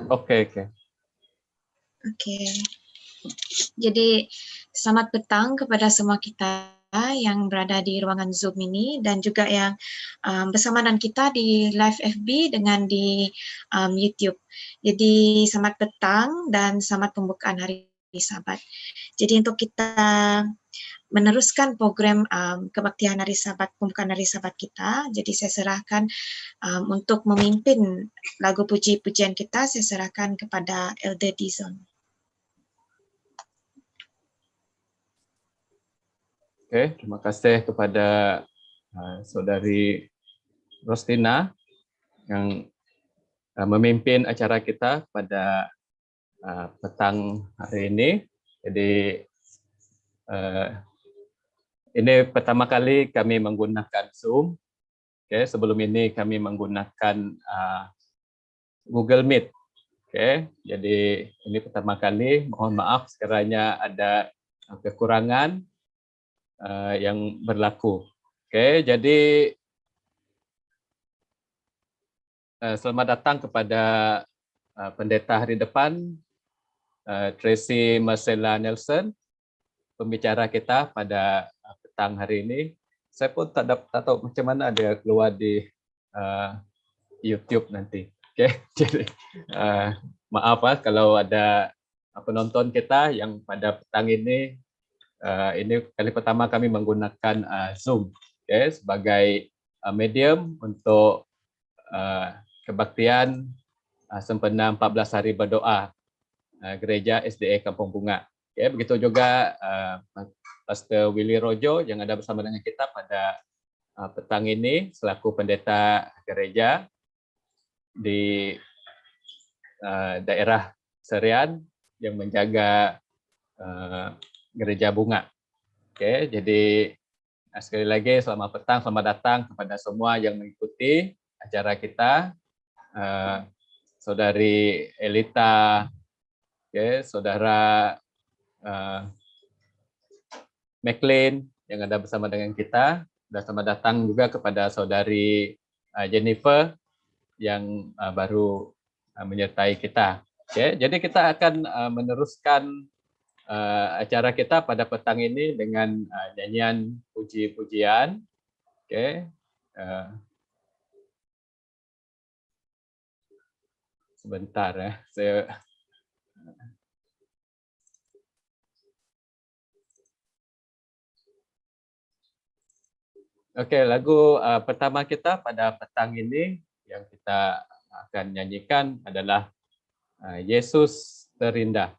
Oke, oke. Oke. Jadi selamat petang kepada semua kita yang berada di ruangan Zoom ini dan juga yang bersama dengan kita di live FB dengan di YouTube. Jadi selamat petang dan selamat pembukaan hari Sabat. Jadi untuk kita meneruskan program kebaktian hari Sabat, pembukaan hari Sabat kita, jadi saya serahkan untuk memimpin lagu puji-pujian kita, saya serahkan kepada Elder Dizon. Oke, terima kasih kepada Saudari Rostina yang memimpin acara kita pada petang hari ini. Jadi ini pertama kali kami menggunakan Zoom. Oke, sebelum ini kami menggunakan Google Meet. Oke, jadi ini pertama kali. Mohon maaf sekiranya ada kekurangan yang berlaku. Oke, jadi selamat datang kepada Pendeta Hari Depan, Tracy Marcella Nelson, pembicara kita pada petang hari ini. Saya pun tak tahu macam mana dia keluar di YouTube nanti. Oke, jadi maaf kalau ada penonton kita yang pada petang ini kali pertama kami menggunakan Zoom, sebagai medium untuk kebaktian sempena 14 hari berdoa Gereja SDA Kampung Bunga. Begitu juga Pastor Willy Rojo yang ada bersama dengan kita pada petang ini selaku pendeta gereja di daerah Serian yang menjaga Gereja Bunga. Oke, jadi sekali lagi selamat petang, selamat datang kepada semua yang mengikuti acara kita. Saudari Elita, Saudara McLean yang ada bersama dengan kita, dan selamat datang juga kepada Saudari Jennifer yang baru menyertai kita. Jadi kita akan meneruskan acara kita pada petang ini dengan nyanyian puji-pujian. Sebentar ya, saya lagu pertama kita pada petang ini yang kita akan nyanyikan adalah Yesus Terindah.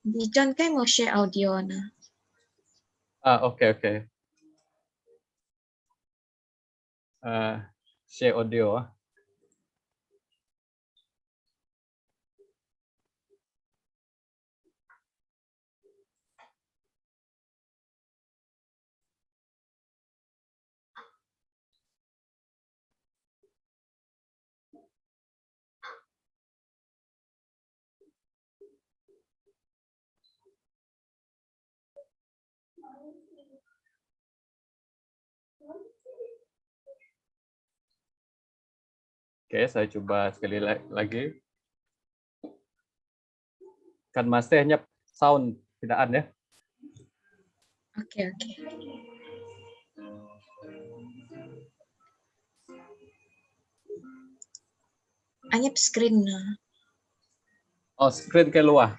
Di John kan mau share audio na. Oke. Share audio. Oke, saya coba sekali lagi. Kan masih hanya sound, tidak ada ya? Oke. Anyap screen na. Oh, screen keluar.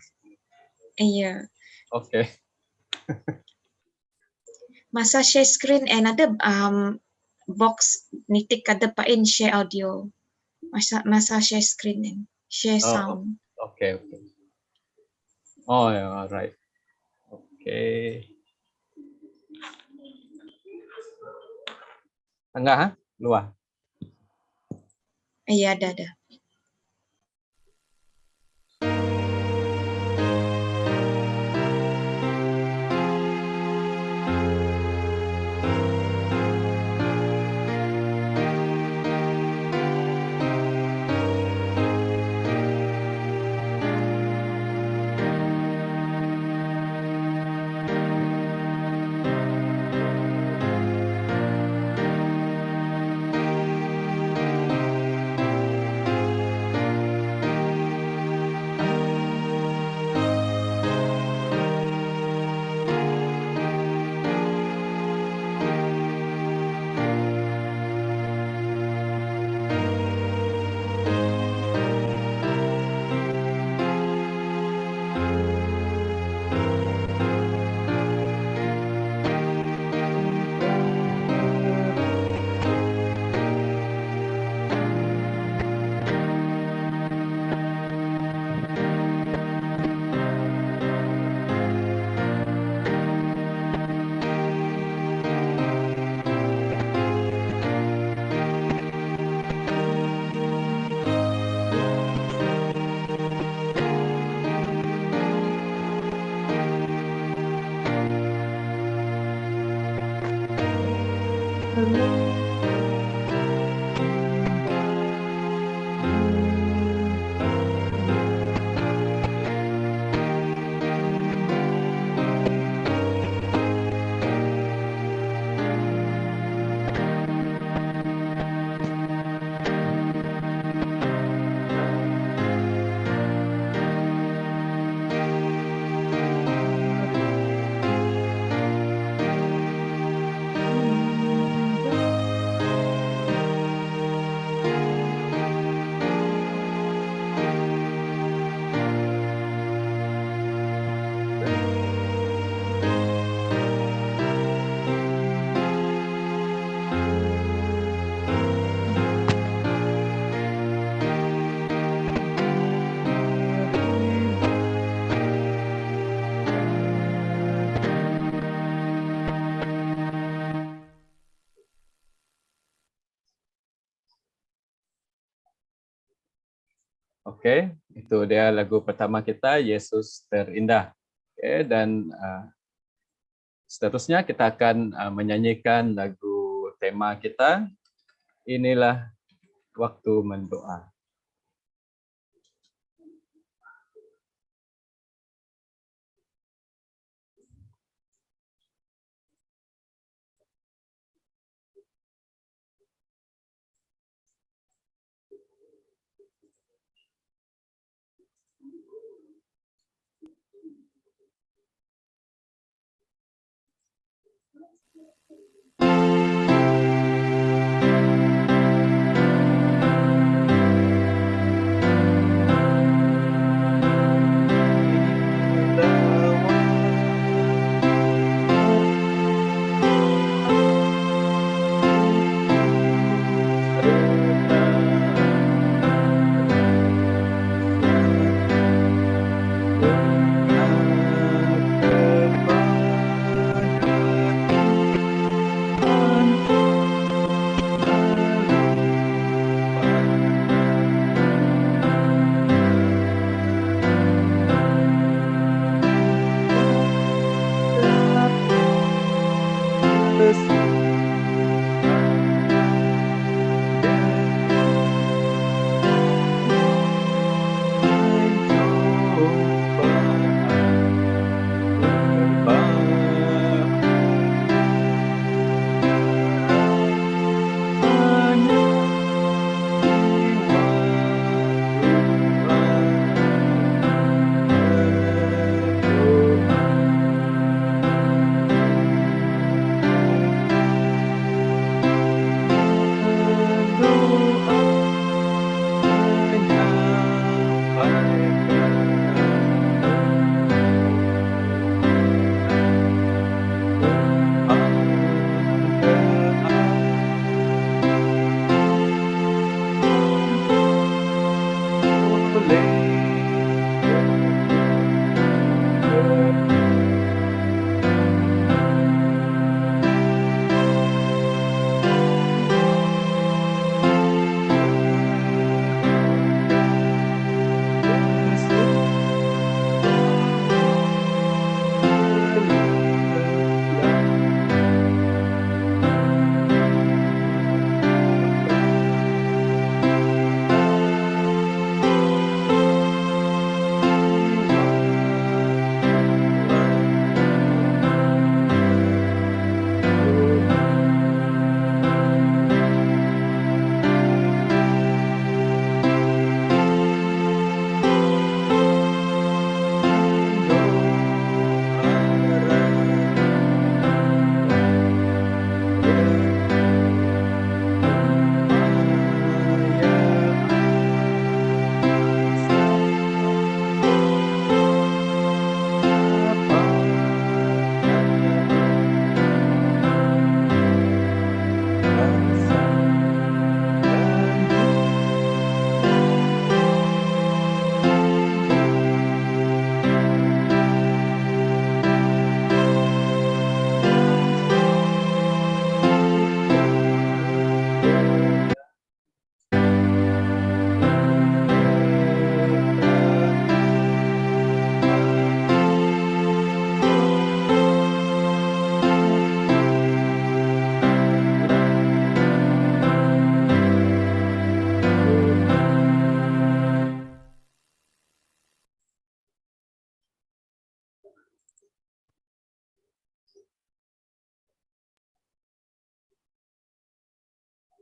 Iya. Oke. Masa share screen ada box nitik kada pain share audio. Masa share screen share sound. Oke. Oh, alright. Oke. Tengah, luar. Iya, ada. Oke, itu dia lagu pertama kita, Yesus Terindah. Oke, dan seterusnya kita akan menyanyikan lagu tema kita, Inilah Waktu Mendoa.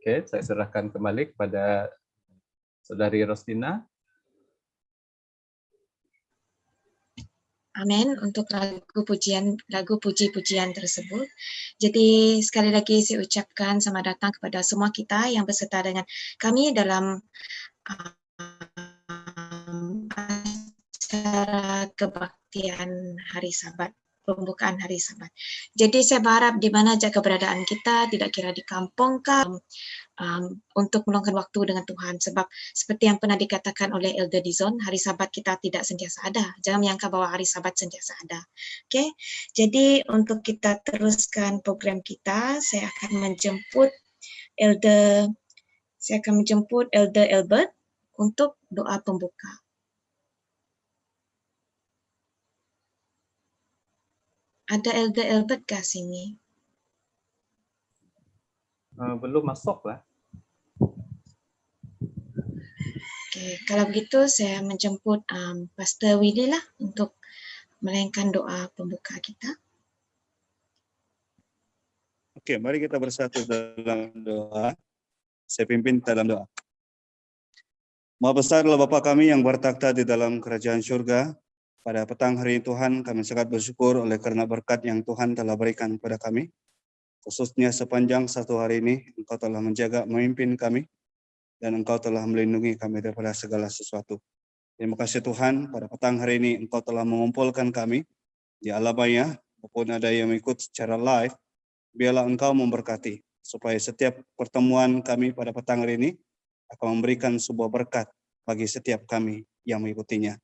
Oke, saya serahkan kembali kepada Saudari Rostina. Amin untuk lagu puji-pujian tersebut. Jadi sekali lagi saya ucapkan selamat datang kepada semua kita yang berserta dengan kami dalam acara kebaktian hari Sabat, pembukaan hari Sabat. Jadi saya berharap di mana saja keberadaan kita, tidak kira di kampung kah, untuk meluangkan waktu dengan Tuhan. Sebab seperti yang pernah dikatakan oleh Elder Dizon, hari Sabat kita tidak sentiasa ada. Jangan menyangka bahwa hari Sabat sentiasa ada. Oke, jadi untuk kita teruskan program kita, saya akan menjemput Elder Albert untuk doa pembuka. Ada Elder Albert kah sini? Belum masuk lah. Oke, kalau begitu saya menjemput Pastor Willy lah untuk melayangkan doa pembuka kita. Oke, mari kita bersatu dalam doa. Saya pimpin dalam doa. Maha besar adalah Bapa kami yang bertakhta di dalam kerajaan surga. Pada petang hari ini Tuhan, kami sangat bersyukur oleh karena berkat yang Tuhan telah berikan kepada kami. Khususnya sepanjang satu hari ini, Engkau telah menjaga, memimpin kami, dan Engkau telah melindungi kami daripada segala sesuatu. Terima kasih Tuhan, pada petang hari ini Engkau telah mengumpulkan kami di Alabaya, maupun ada yang mengikut secara live. Biarlah Engkau memberkati, supaya setiap pertemuan kami pada petang hari ini akan memberikan sebuah berkat bagi setiap kami yang mengikutinya.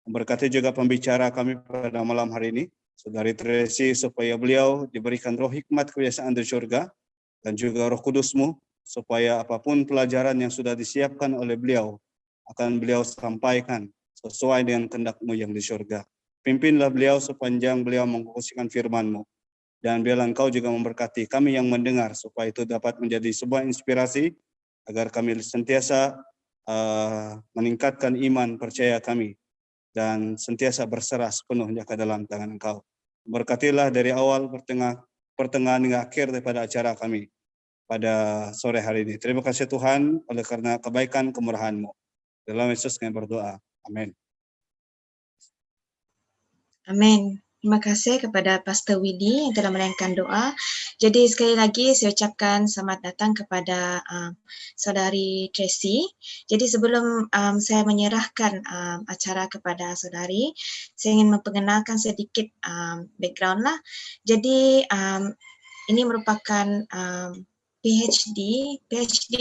Memberkati juga pembicara kami pada malam hari ini, Saudari Tracy, supaya beliau diberikan roh hikmat kebiasaan di surga, dan juga roh kudus-Mu, supaya apapun pelajaran yang sudah disiapkan oleh beliau, akan beliau sampaikan sesuai dengan kehendak-Mu yang di surga. Pimpinlah beliau sepanjang beliau mengkhususkan firman-Mu. Dan biarlah Engkau juga memberkati kami yang mendengar, supaya itu dapat menjadi sebuah inspirasi, agar kami sentiasa meningkatkan iman percaya kami, dan sentiasa berserah sepenuhnya ke dalam tangan Engkau. Berkatilah dari awal, pertengahan hingga akhir daripada acara kami pada sore hari ini. Terima kasih Tuhan oleh karena kebaikan kemurahan-Mu. Dalam Yesus kami berdoa. Amin. Amin. Terima kasih kepada Pastor Widi yang telah melayangkan doa. Jadi sekali lagi saya ucapkan selamat datang kepada Saudari Tracy. Jadi sebelum saya menyerahkan acara kepada saudari, saya ingin memperkenalkan sedikit background lah. Jadi ini merupakan PhD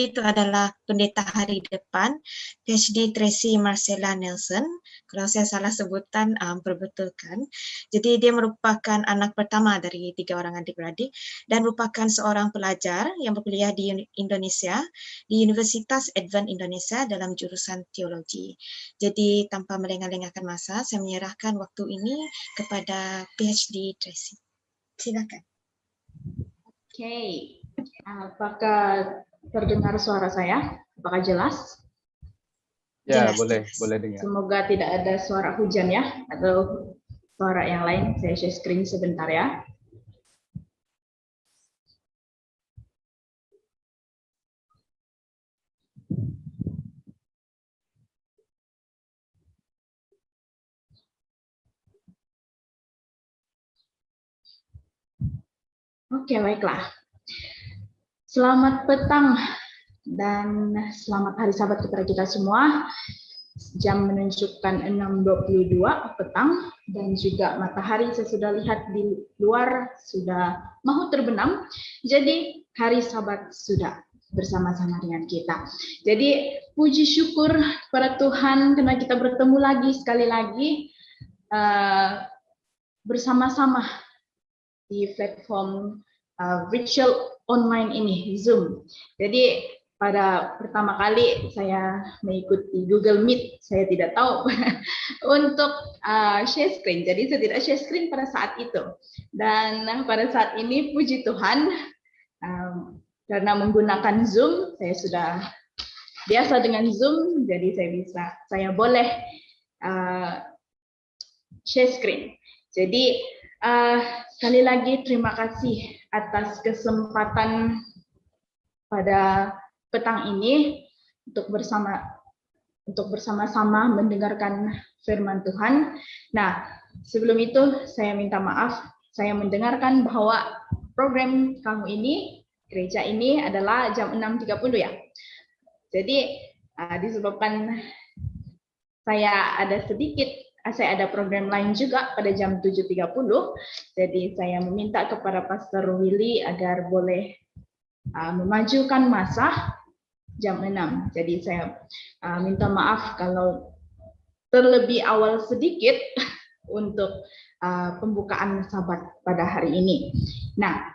itu adalah pendeta hari depan, PhD Tracy Marcella Nelson. Kalau saya salah sebutan, perbetulkan. Jadi dia merupakan anak pertama dari 3 orang adik-beradik dan merupakan seorang pelajar yang berkuliah di Indonesia, di Universitas Advent Indonesia dalam jurusan teologi. Jadi tanpa melengah-lengahkan masa, saya menyerahkan waktu ini kepada PhD Tracy. Silakan. Oke. Apakah terdengar suara saya? Apakah jelas? Ya, Jelas, boleh jelas. dengar. Semoga tidak ada suara hujan ya, atau suara yang lain. Saya share screen sebentar ya. Oke, baiklah. Selamat petang dan selamat hari Sabat kepada kita semua. Jam menunjukkan 6.22 petang dan juga matahari saya sudah lihat di luar sudah mau terbenam. Jadi hari Sabat sudah bersama-sama dengan kita. Jadi puji syukur kepada Tuhan karena kita bertemu lagi sekali lagi bersama-sama di platform virtual online ini, Zoom. Jadi pada pertama kali saya mengikuti Google Meet, saya tidak tahu untuk share screen. Jadi saya tidak share screen pada saat itu. Dan pada saat ini puji Tuhan, karena menggunakan Zoom, saya sudah biasa dengan Zoom, jadi saya boleh share screen. Jadi sekali lagi terima kasih atas kesempatan pada petang ini untuk bersama-sama mendengarkan firman Tuhan. Nah, sebelum itu saya minta maaf, saya mendengarkan bahwa program kamu ini, gereja ini adalah jam 6.30 ya. Jadi disebabkan saya ada program lain juga pada jam 7.30, jadi saya meminta kepada Pastor Willy agar boleh memajukan masa jam 6. Jadi saya minta maaf kalau terlebih awal sedikit untuk pembukaan sabat pada hari ini. Nah,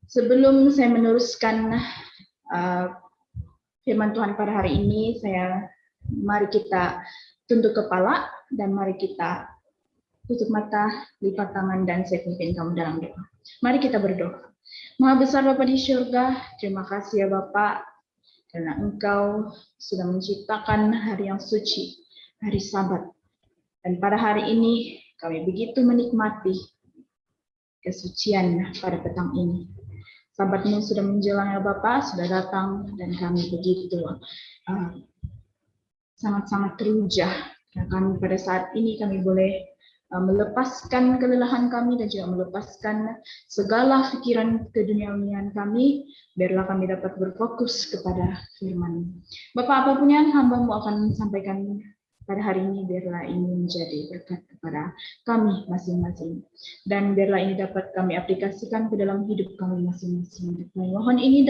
sebelum saya meneruskan firman Tuhan pada hari ini, mari kita tunduk kepala dan mari kita tutup mata, lipat tangan, dan saya pimpin kamu dalam doa. Mari kita berdoa. Maha besar Bapa di surga, terima kasih ya Bapak, karena Engkau sudah menciptakan hari yang suci, hari Sabat. Dan pada hari ini kami begitu menikmati kesucian pada petang ini. Sabat-Mu sudah menjelang ya Bapak, sudah datang, dan kami begitu sangat-sangat teruja. Karena kami pada saat ini kami boleh melepaskan kelelahan kami dan juga melepaskan segala pikiran keduniawian kami, biarlah kami dapat berfokus kepada firman. Bapak, apapun yang hamba-Mu akan sampaikan pada hari ini, biarlah ini menjadi berkat kepada kami masing-masing. Dan biarlah ini dapat kami aplikasikan ke dalam hidup kami masing-masing. Mohon ini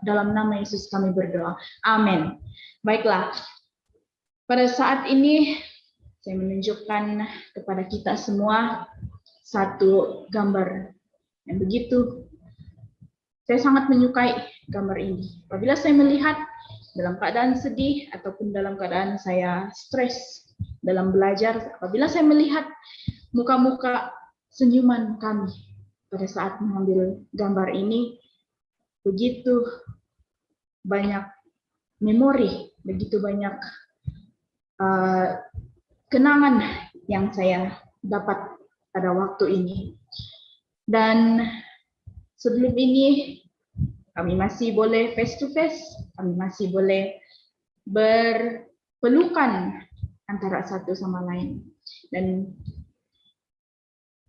dalam nama Yesus kami berdoa. Amin. Baiklah, pada saat ini saya menunjukkan kepada kita semua satu gambar yang begitu saya sangat menyukai gambar ini. Apabila saya melihat dalam keadaan sedih ataupun dalam keadaan saya stres dalam belajar, apabila saya melihat muka-muka senyuman kami pada saat mengambil gambar ini, begitu banyak memori, begitu banyak kenangan yang saya dapat pada waktu ini. Dan sebelum ini kami masih boleh face to face, kami masih boleh berpelukan antara satu sama lain. Dan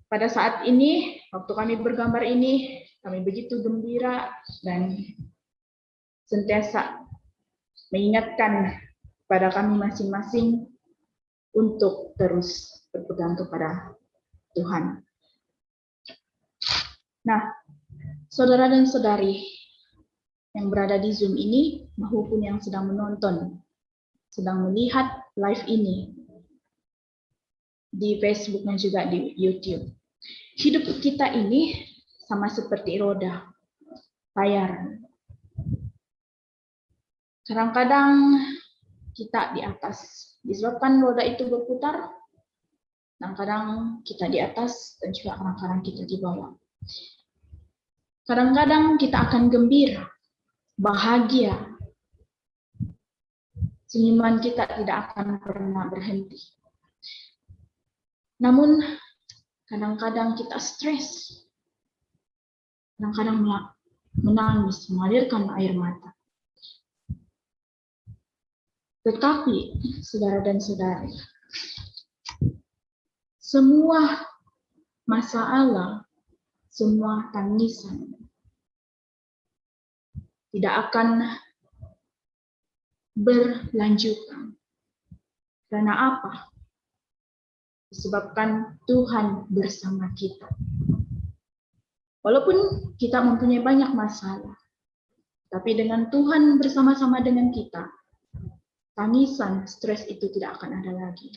pada saat ini, waktu kami bergambar ini, kami begitu gembira dan sentiasa mengingatkan pada kami masing-masing untuk terus berpegang kepada Tuhan. Nah, saudara dan saudari yang berada di Zoom ini, maupun yang sedang menonton, sedang melihat live ini di Facebook dan juga di YouTube. Hidup kita ini sama seperti roda, layar. Kadang-kadang kita di atas, disebabkan roda itu berputar, kadang-kadang kita di atas dan juga kadang-kadang kita di bawah. Kadang-kadang kita akan gembira, bahagia, senyuman kita tidak akan pernah berhenti. Namun kadang-kadang kita stres, kadang-kadang menangis, mengalirkan air mata. Tetapi, saudara dan saudari, semua masalah, semua tangisan tidak akan berlanjutan. Karena apa? Disebabkan Tuhan bersama kita. Walaupun kita mempunyai banyak masalah, tapi dengan Tuhan bersama-sama dengan kita, tangisan, stres itu tidak akan ada lagi.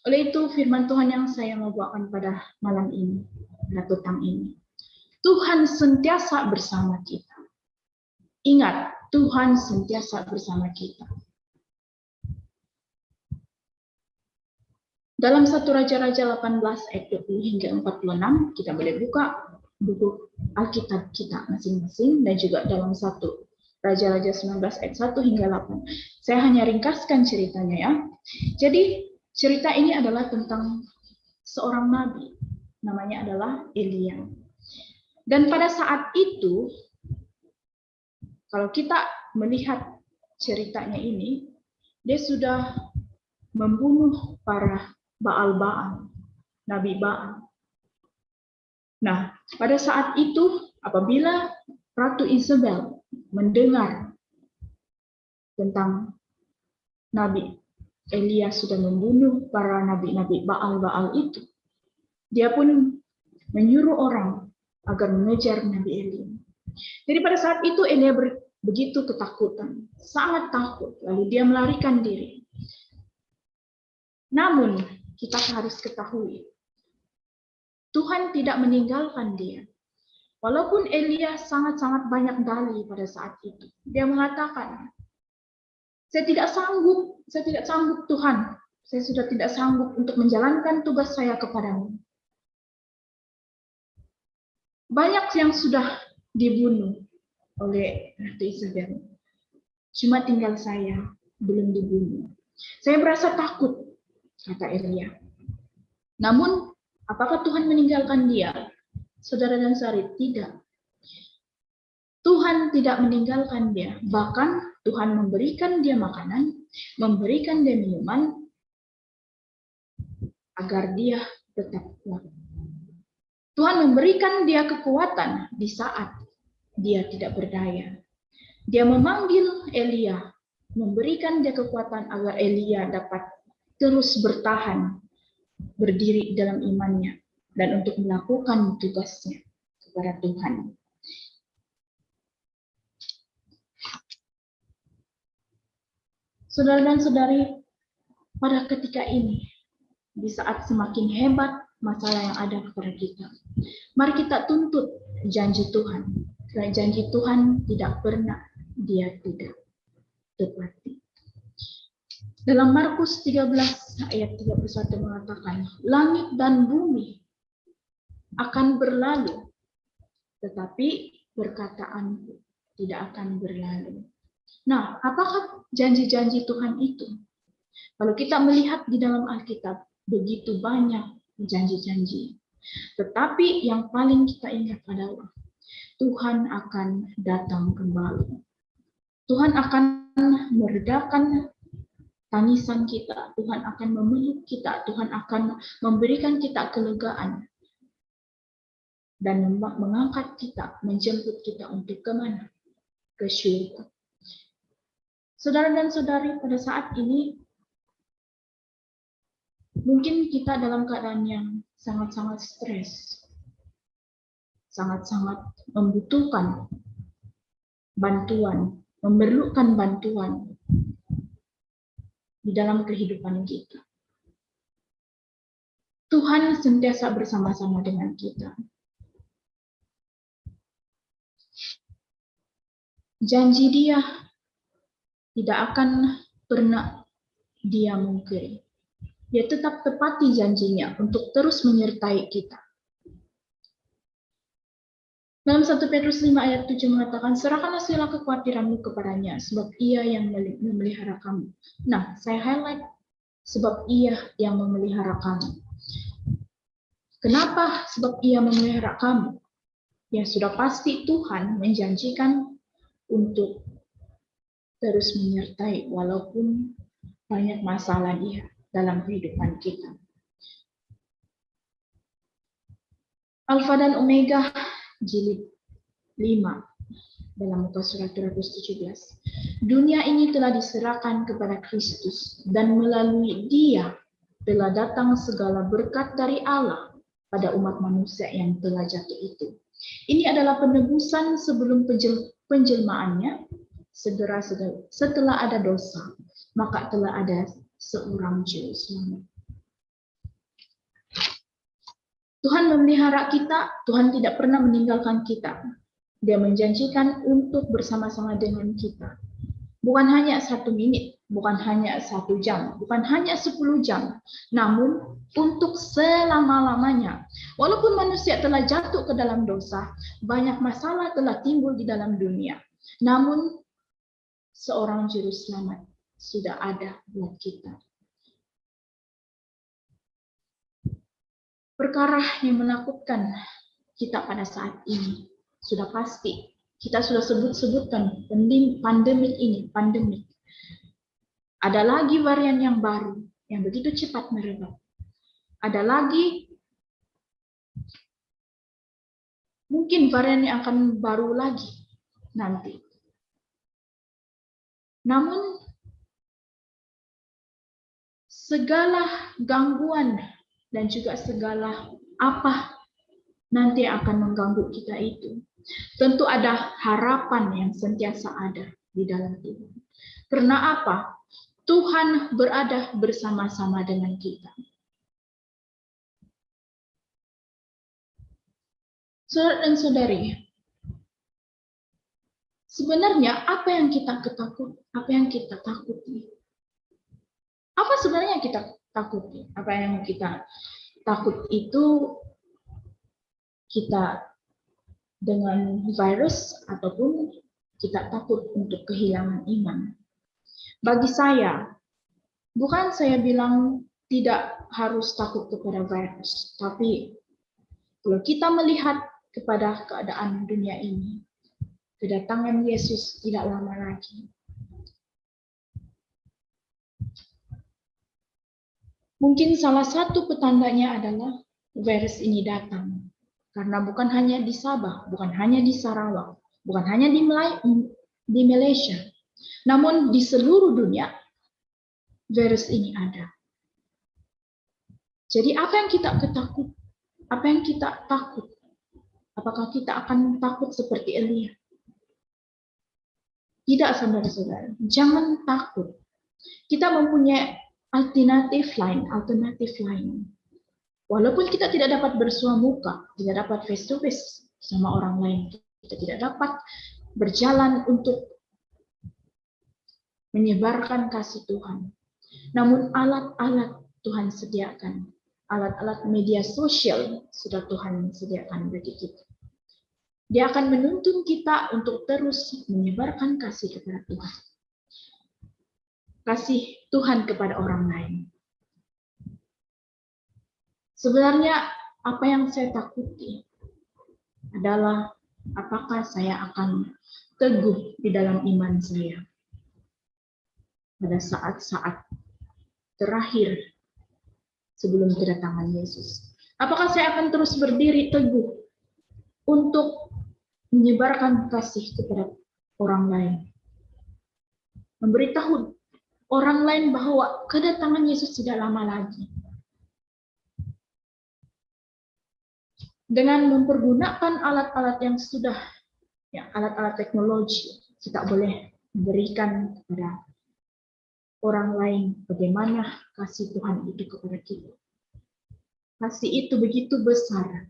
Oleh itu, firman Tuhan yang saya mau bawakan pada malam ini, pada petang ini. Tuhan sentiasa bersama kita. Ingat, Tuhan sentiasa bersama kita. Dalam 1 Raja-Raja 18 ayat 20 hingga 46, kita boleh buka buku Alkitab kita masing-masing, dan juga dalam 1 Raja-Raja 19 ayat 1 hingga 8. Saya hanya ringkaskan ceritanya ya. Jadi cerita ini adalah tentang seorang nabi, namanya adalah Elia. Dan pada saat itu, kalau kita melihat ceritanya ini, dia sudah membunuh para Baal-Baal, Nabi Baal. Nah, pada saat itu, apabila Ratu Isabel mendengar tentang Nabi Elia sudah membunuh para nabi-nabi Baal-Baal itu, dia pun menyuruh orang agar mengejar Nabi Elia. Jadi pada saat itu Elia begitu ketakutan, sangat takut, lalu dia melarikan diri. Namun kita harus ketahui, Tuhan tidak meninggalkan dia. Walaupun Elia sangat-sangat banyak dalih pada saat itu, dia mengatakan, saya tidak sanggup Tuhan, saya sudah tidak sanggup untuk menjalankan tugas saya kepadamu. Banyak yang sudah dibunuh oleh Ratu Isabel, cuma tinggal saya belum dibunuh. Saya merasa takut, kata Elia. Namun, apakah Tuhan meninggalkan dia? Saudara dan saudari, tidak. Tuhan tidak meninggalkan dia. Bahkan Tuhan memberikan dia makanan, memberikan dia minuman, agar dia tetap kuat. Tuhan memberikan dia kekuatan di saat dia tidak berdaya. Dia memanggil Elia, memberikan dia kekuatan agar Elia dapat terus bertahan, berdiri dalam imannya, dan untuk melakukan tugasnya kepada Tuhan. Saudara dan saudari, pada ketika ini, di saat semakin hebat masalah yang ada kepada kita, mari kita tuntut janji Tuhan. Karena janji Tuhan tidak pernah dia tidak tepati. Dalam Markus 13 ayat 31 mengatakan, langit dan bumi akan berlalu, tetapi perkataanku tidak akan berlalu. Nah, apakah janji-janji Tuhan itu? Kalau kita melihat di dalam Alkitab, begitu banyak janji-janji. Tetapi yang paling kita ingat adalah Tuhan akan datang kembali. Tuhan akan meredakan tangisan kita. Tuhan akan memeluk kita. Tuhan akan memberikan kita kelegaan. Dan mengangkat kita, menjemput kita untuk kemana? Ke syurga. Saudara dan saudari, pada saat ini, mungkin kita dalam keadaan yang sangat-sangat stres, sangat-sangat membutuhkan bantuan, memerlukan bantuan di dalam kehidupan kita. Tuhan sentiasa bersama-sama dengan kita. Janji Dia tidak akan pernah Dia mungkiri. Dia tetap tepati janjinya untuk terus menyertai kita. Dalam 1 Petrus 5 ayat 7 mengatakan, serahkanlah segala kekhawatiranmu kepadanya, sebab Ia yang memelihara kamu. Nah, saya highlight, sebab Ia yang memelihara kamu. Kenapa? Sebab Ia memelihara kamu. Ya, sudah pasti Tuhan menjanjikan untuk terus menyertai, walaupun banyak masalah Dia dalam kehidupan kita. Alfa dan Omega, jilid 5 dalam muka surat 217. Dunia ini telah diserahkan kepada Kristus dan melalui Dia telah datang segala berkat dari Allah pada umat manusia yang telah jatuh itu. Ini adalah penebusan sebelum penjelmaannya. Segera setelah ada dosa, maka telah ada seorang juru selamat. Tuhan memelihara kita, Tuhan tidak pernah meninggalkan kita. Dia menjanjikan untuk bersama-sama dengan kita. Bukan hanya 1 menit, bukan hanya 1 jam, bukan hanya 10 jam, namun untuk selama-lamanya. Walaupun manusia telah jatuh ke dalam dosa, banyak masalah telah timbul di dalam dunia. Namun, seorang juru selamat sudah ada buat kita. Perkara yang menakutkan kita pada saat ini. Sudah pasti. Kita sudah sebut-sebutkan pandemik ini, pandemik. Ada lagi varian yang baru, yang begitu cepat merebak. Ada lagi mungkin varian yang akan baru lagi nanti. Namun, segala gangguan dan juga segala apa nanti akan mengganggu kita itu, tentu ada harapan yang sentiasa ada di dalam Tuhan. Karena apa? Tuhan berada bersama-sama dengan kita. Saudara dan saudari, sebenarnya apa yang kita takuti? Apa sebenarnya kita takuti? Apa yang kita takut itu kita dengan virus ataupun kita takut untuk kehilangan iman. Bagi saya, bukan saya bilang tidak harus takut kepada virus, tapi kalau kita melihat kepada keadaan dunia ini, kedatangan Yesus tidak lama lagi. Mungkin salah satu petandanya adalah virus ini datang. Karena bukan hanya di Sabah, bukan hanya di Sarawak, bukan hanya di Malaysia, namun di seluruh dunia virus ini ada. Jadi apa yang kita takut? Apakah kita akan takut seperti Elia? Tidak, saudara-saudara, jangan takut. Kita mempunyai alternatif lain. Walaupun kita tidak dapat bersua muka, tidak dapat face to face sama orang lain, kita tidak dapat berjalan untuk menyebarkan kasih Tuhan. Namun alat-alat Tuhan sediakan, alat-alat media sosial sudah Tuhan sediakan bagi kita. Dia akan menuntun kita untuk terus menyebarkan kasih kepada Tuhan. Kasih Tuhan kepada orang lain. Sebenarnya apa yang saya takuti adalah apakah saya akan teguh di dalam iman saya pada saat-saat terakhir sebelum kedatangan Yesus. Apakah saya akan terus berdiri teguh untuk menyebarkan kasih kepada orang lain, memberitahu orang lain bahwa kedatangan Yesus tidak lama lagi. Dengan mempergunakan alat-alat yang sudah, alat-alat teknologi, kita boleh memberikan kepada orang lain bagaimana kasih Tuhan itu kepada kita. Kasih itu begitu besar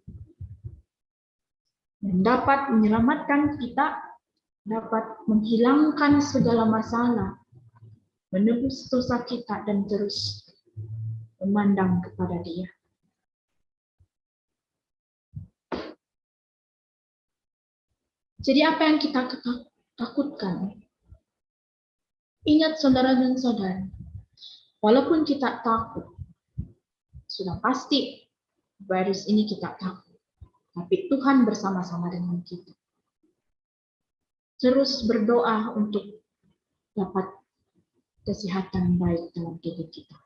yang dapat menyelamatkan kita, dapat menghilangkan segala masalah, menebus dosa kita dan terus memandang kepada Dia. Jadi apa yang kita takutkan? Ingat saudara dan saudara, walaupun kita takut, sudah pasti virus ini kita takut, tapi Tuhan bersama-sama dengan kita. Terus berdoa untuk dapat kesehatan baik dalam tubuh kita.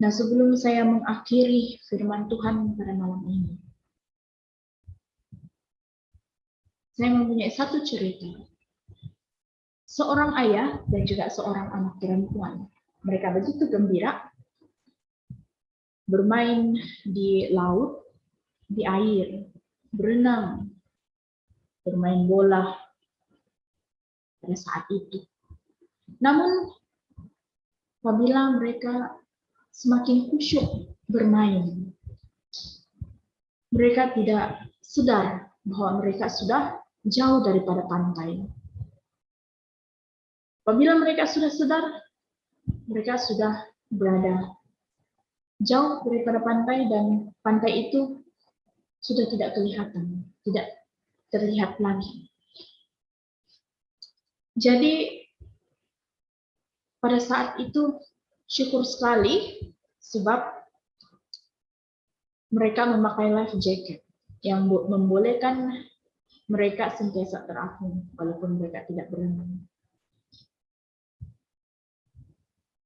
Nah, sebelum saya mengakhiri firman Tuhan pada malam ini, saya mempunyai satu cerita. Seorang ayah dan juga seorang anak perempuan. Mereka begitu gembira bermain di laut, di air, berenang, bermain bola pada saat itu. Namun, apabila mereka semakin khusyuk bermain, mereka tidak sadar bahwa mereka sudah jauh daripada pantai. Apabila mereka sudah sadar, mereka sudah berada jauh daripada pantai dan pantai itu sudah tidak kelihatan, tidak terlihat lagi. Jadi pada saat itu syukur sekali sebab mereka memakai life jacket. yang membolehkan mereka sentiasa terapung walaupun mereka tidak berenang.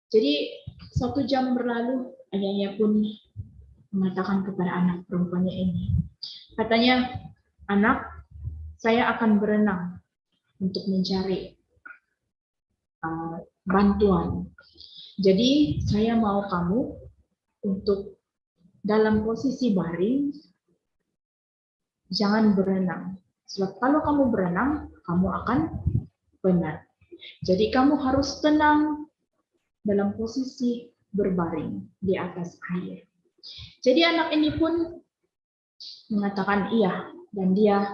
Jadi 1 jam berlalu, ayahnya pun mengatakan kepada anak perempuannya ini. Katanya, anak, saya akan berenang untuk mencari bantuan. Jadi saya mau kamu untuk dalam posisi baring, jangan berenang. Sebab kalau kamu berenang, kamu akan benar. Jadi kamu harus tenang dalam posisi berbaring di atas air. Jadi anak ini pun mengatakan iya, dan dia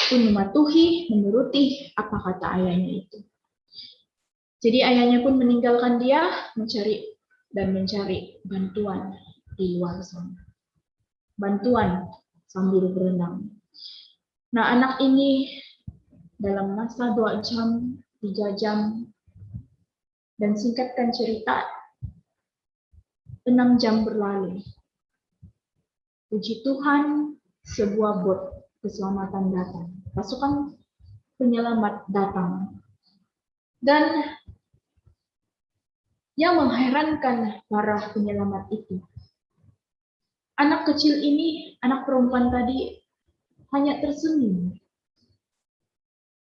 pun mematuhi, menuruti apa kata ayahnya itu. Jadi ayahnya pun meninggalkan dia mencari bantuan di luar sana. Bantuan sambil berenang. Nah, anak ini dalam masa 2 jam, 3 jam, dan singkatkan cerita, 6 jam berlalu. Puji Tuhan, sebuah bot keselamatan datang. Pasukan penyelamat datang. Dan yang mengherankan para penyelamat itu, anak kecil ini, anak perempuan tadi, hanya tersenyum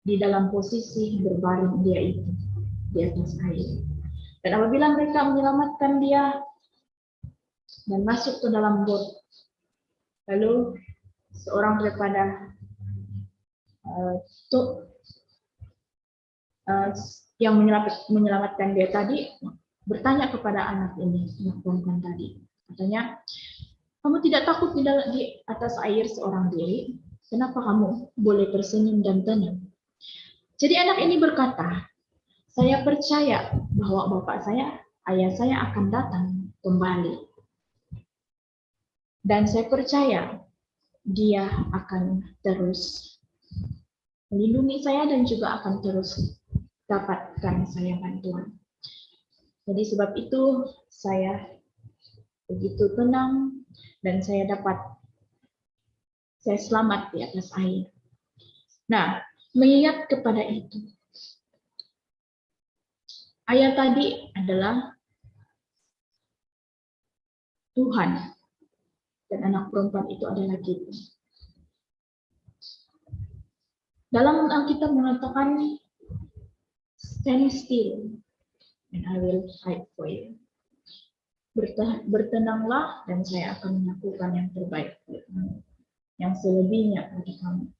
di dalam posisi berbaring dia itu di atas air. Dan apabila mereka menyelamatkan dia dan masuk ke dalam bot, lalu seorang daripada yang menyelamatkan dia tadi bertanya kepada anak ini, anak perempuan tadi. Katanya, kamu tidak takut di atas air seorang diri? Kenapa kamu boleh tersenyum dan tenang? Jadi anak ini berkata, saya percaya bahwa bapak saya, ayah saya akan datang kembali. Dan saya percaya dia akan terus melindungi saya dan juga akan terus dapatkan saya bantuan. Jadi sebab itu saya begitu tenang dan saya selamat di atas air. Nah, mengingat kepada itu, ayah tadi adalah Tuhan dan anak perempuan itu adalah kita. Dalam Alkitab mengatakan, stand still and I will fight for you. Bertenanglah dan saya akan melakukan yang terbaik untuk kamu, yang selebihnya bagi kamu.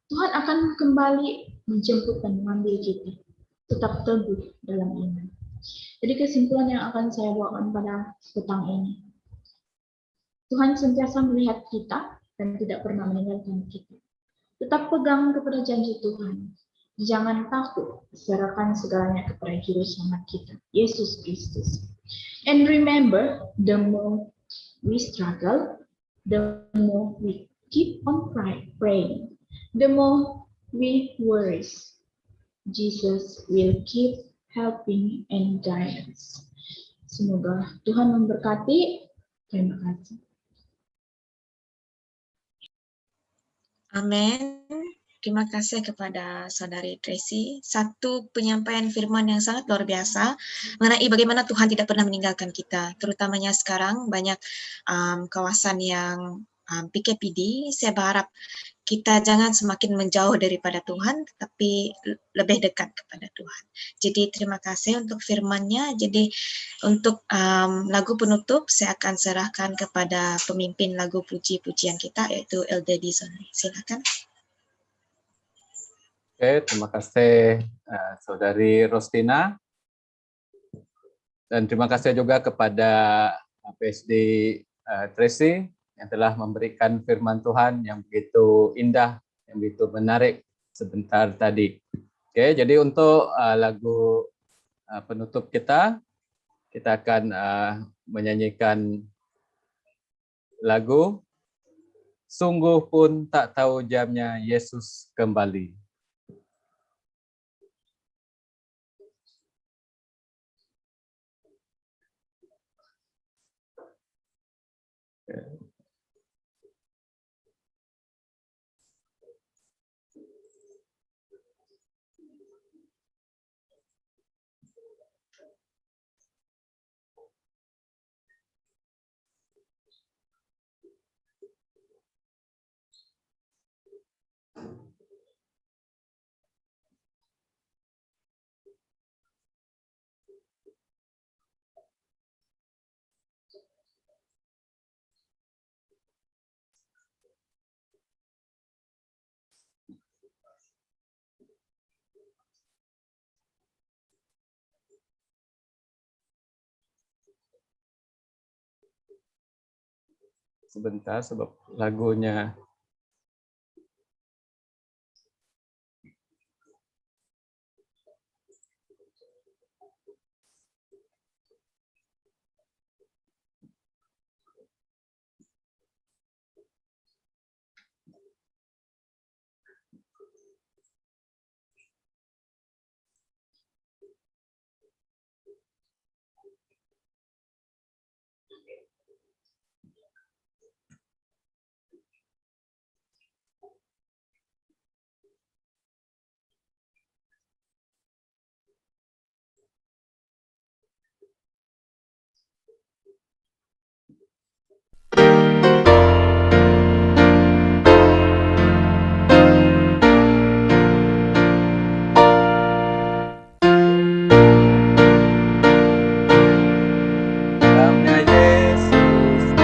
Tuhan akan kembali menjemput dan mengambil kita. Tetap teguh dalam iman. Jadi kesimpulan yang akan saya bawakan pada petang ini. Tuhan sentiasa melihat kita dan tidak pernah meninggalkan kita. Tetap pegang kepada janji Tuhan. Jangan takut, serahkan segalanya kepada Juru Selamat kita, Yesus Kristus. And remember, the more we struggle, the more we keep on praying, the more we worry, Jesus will keep helping and guide us. Semoga Tuhan memberkati. Terima kasih. Amin. Terima kasih kepada Saudari Tracy. Satu penyampaian firman yang sangat luar biasa mengenai bagaimana Tuhan tidak pernah meninggalkan kita. Terutamanya sekarang banyak kawasan yang PKPD. Saya berharap kita jangan semakin menjauh daripada Tuhan, tetapi lebih dekat kepada Tuhan. Jadi terima kasih untuk firman-Nya. Jadi untuk lagu penutup, saya akan serahkan kepada pemimpin lagu puji-pujian kita, yaitu Elder Dizon. Silakan. Oke, terima kasih Saudari Rostina. Dan terima kasih juga kepada PSD Tracy yang telah memberikan firman Tuhan yang begitu indah, yang begitu menarik sebentar tadi. Oke, jadi untuk lagu penutup kita akan menyanyikan lagu Sungguh Pun Tak Tahu Jamnya Yesus Kembali. sebentar sebab lagunya. Dalamnya Yesus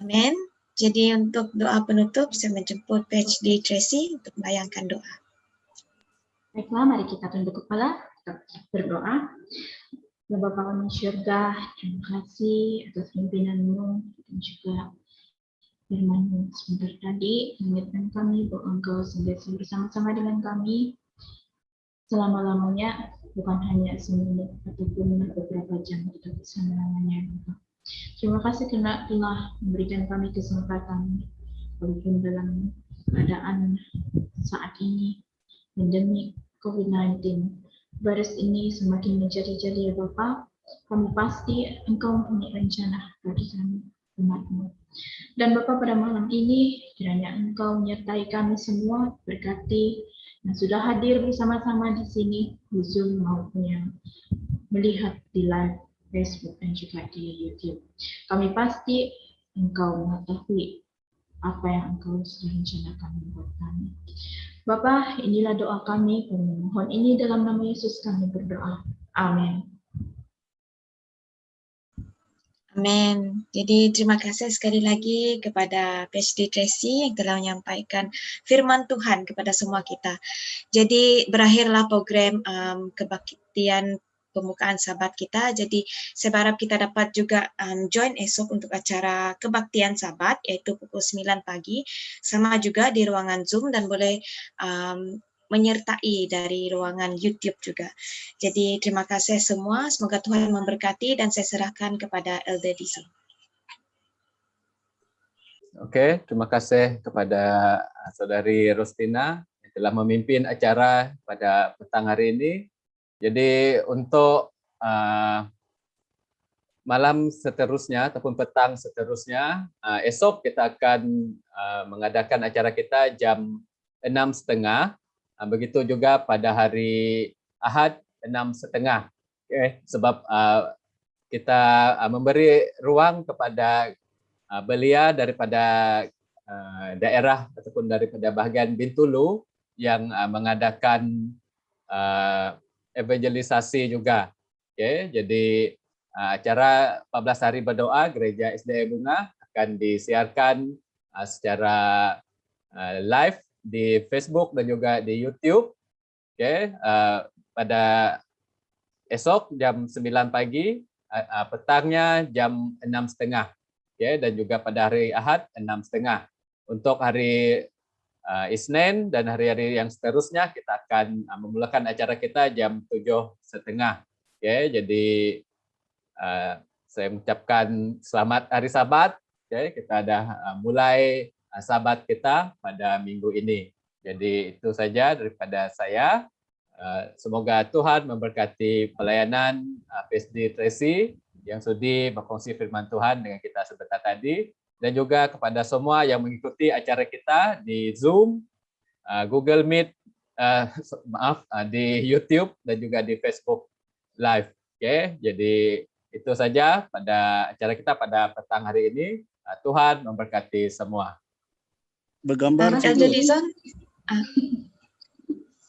Amin. Jadi untuk doa penutup, saya menjemput PhD Tracy untuk melayangkan doa. Baiklah, mari kita tunduk kepala, kita berdoa. Ya Bapa kami di syurga, terima kasih atas pimpinanmu dan juga firman-Mu sebentar tadi. Mengingatkan kami bahwa Engkau senantiasa bersama-sama dengan kami selama-lamanya, bukan hanya semenit ataupun beberapa jam, tetapi selama-lamanya. Terima kasih karena telah memberikan kami kesempatan, walaupun dalam keadaan saat ini, pandemi COVID-19, virus ini semakin menjadi-jadi ya Bapak, Kami pasti Engkau punya rencana bagi kami, umat-Mu. Dan Bapa, pada malam ini kiranya Engkau menyertai kami semua, berkati yang sudah hadir bersama-sama di sini, di Zoom maupun yang melihat di live Facebook dan juga di YouTube. Kami pasti Engkau mengetahui apa yang Engkau sudah rencanakan buat kami. Bapa, inilah doa kami, kami mohon ini dalam nama Yesus kami berdoa. Amin. Amin. Jadi terima kasih sekali lagi kepada PhD Tracy yang telah menyampaikan firman Tuhan kepada semua kita. Jadi berakhirlah program kebaktian pembukaan Sabat kita. Jadi saya berharap kita dapat juga join esok untuk acara kebaktian Sabat yaitu pukul 9 pagi. Sama juga di ruangan Zoom dan boleh menyertai dari ruangan YouTube juga. Jadi terima kasih semua, semoga Tuhan memberkati dan saya serahkan kepada Elder Dizon. Oke, terima kasih kepada Saudari Rostina yang telah memimpin acara pada petang hari ini. Jadi untuk malam seterusnya ataupun petang seterusnya, esok kita akan mengadakan acara kita jam 6.30. Begitu juga pada hari Ahad 6.30. Okay, sebab kita memberi ruang kepada belia daripada daerah ataupun daripada bahagian Bintulu yang mengadakan evangelisasi juga. Okay, jadi acara 14 hari berdoa Gereja SDA Bunga akan disiarkan secara live di Facebook dan juga di YouTube. Okay, pada esok jam 9 pagi, petangnya jam 6.30. Okay, dan juga pada hari Ahad 6.30. Untuk hari Isnin dan hari-hari yang seterusnya kita akan memulakan acara kita jam 7.30. Okay, jadi saya mengucapkan selamat hari Sabat. Okay, kita dah mulai Sabat kita pada minggu ini. Jadi itu saja daripada saya. Semoga Tuhan memberkati pelayanan PhD Tracy yang sudi berkongsi firman Tuhan dengan kita sebentar tadi, dan juga kepada semua yang mengikuti acara kita di Zoom, Google Meet, di YouTube dan juga di Facebook Live. Oke, jadi itu saja pada acara kita pada petang hari ini. Tuhan memberkati semua. Bergambar Elder Dizon,